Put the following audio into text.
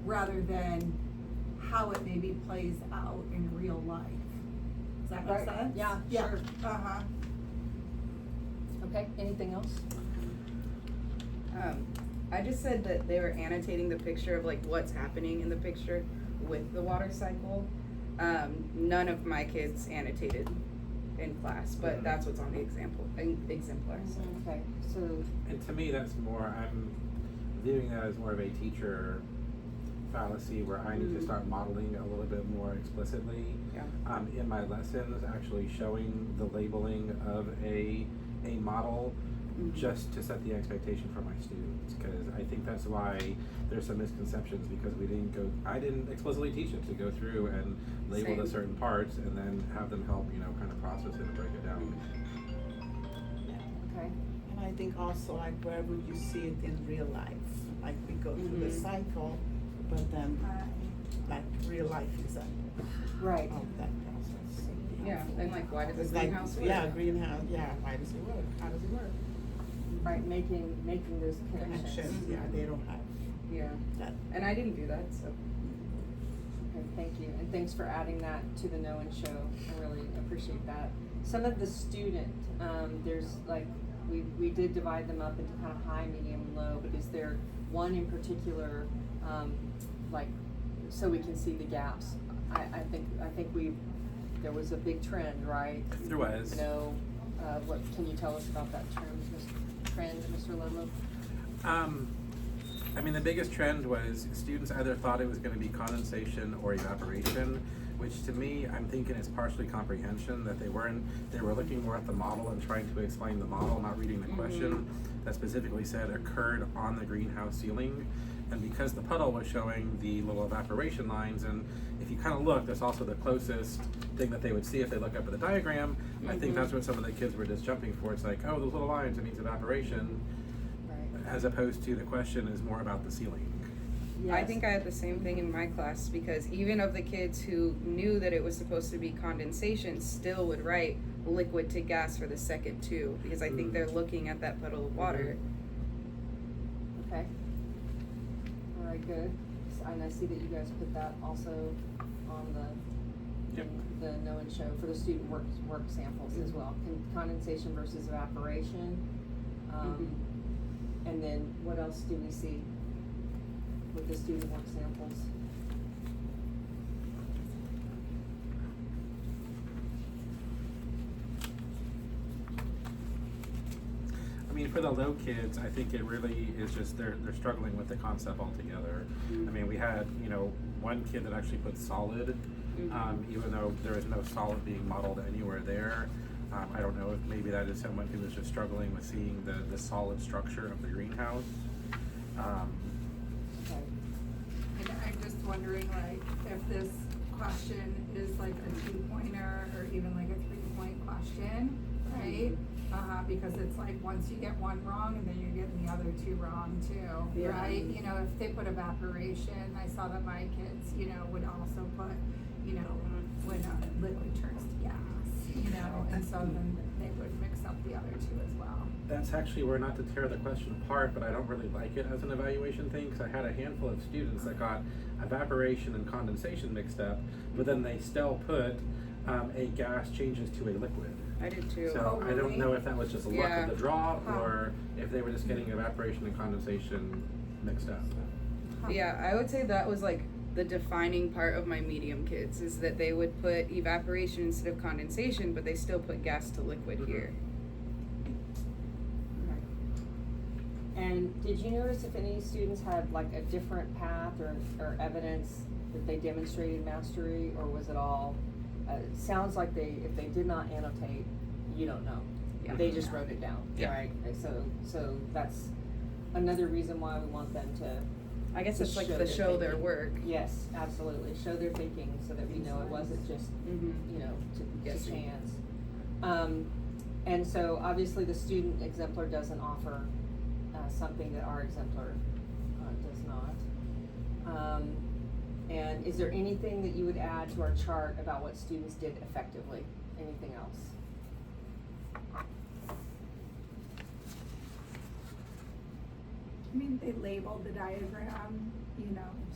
rather than how it maybe plays out in real life. Does that make sense? Yeah, sure. Okay, anything else? I just said that they were annotating the picture of like what's happening in the picture with the water cycle. None of my kids annotated in class, but that's what's on the exemplar. So. Okay, so. And to me, that's more, I'm viewing that as more of a teacher fallacy where I need to start modeling a little bit more explicitly in my lessons, actually showing the labeling of a model just to set the expectation for my students, because I think that's why there's some misconceptions, because I didn't explicitly teach it to go through and label the certain parts and then have them help, kind of process it and break it down. Okay. And I think also like where would you see it in real life? Like we go through the cycle, but then like real life example Right. of that process. Yeah, and like why does It's the like, greenhouse work? yeah, greenhouse, why does it work? How does it work? Right, making those connections. Connections, yeah, they don't have Yeah, that. and I didn't do that, so. Okay, thank you, and thanks for adding that to the Know and Show. I really appreciate that. Some of the student, there's like, we did divide them up into kind of high, medium, and low, but is there one in particular, like, so we can see the gaps? I think there was a big trend, right? There was. What can you tell us about that trend, Mr. Ludlow? I mean, the biggest trend was students either thought it was going to be condensation or evaporation, which to me, I'm thinking it's partially comprehension, that they were looking more at the model and trying to explain the model, not reading the question that specifically said occurred on the greenhouse ceiling. And because the puddle was showing the little evaporation lines, and if you kind of look, that's also the closest thing that they would see if they look up at the diagram. I think that's what some of the kids were just jumping for. It's like, oh, those little lines, it means evaporation, as opposed to the question is more about the ceiling. I think I had the same thing in my class, because even of the kids who knew that it was supposed to be condensation still would write liquid to gas for the second two, because I think they're looking at that puddle of water. Okay. All right, good. And I see that you guys put that also on the Know and Show for the student work samples as well. Condensation versus evaporation. And then what else do we see with the student work samples? I mean, for the low kids, I think it really is just they're struggling with the concept altogether. I mean, we had one kid that actually put solid, even though there is no solid being modeled anywhere there. I don't know if maybe that is someone who was just struggling with seeing the solid structure of the greenhouse. Okay. And I'm just wondering, like, if this question is like a 2-pointer or even like a 3-point question, right? Because it's like once you get one wrong and then you're getting the other two wrong too, right? If they put evaporation, I saw that my kids, would also put, when a liquid turns to gas, and so then they would mix up the other two as well. That's actually where, not to tear the question apart, but I don't really like it as an evaluation thing, because I had a handful of students that got evaporation and condensation mixed up, but then they still put a gas changes to a liquid. I did too. So I don't really? know if that was just luck of the draw, or if they were just getting evaporation and condensation mixed up. Yeah, I would say that was like the defining part of my medium kids, is that they would put evaporation instead of condensation, but they still put gas to liquid here. And did you notice if any students had like a different path or evidence that they demonstrated mastery, or was it all, sounds like if they did not annotate, you don't know. Yeah. They just wrote it down, right? And so that's another reason why we want them to, I guess it's like show the their show their thinking. work. Yes, absolutely. Show their thinking so that we know it wasn't just, to chance. And so obviously the student exemplar doesn't offer something that our exemplar does not. And is there anything that you would add to our chart about what students did effectively? Anything else? I mean, they labeled the diagram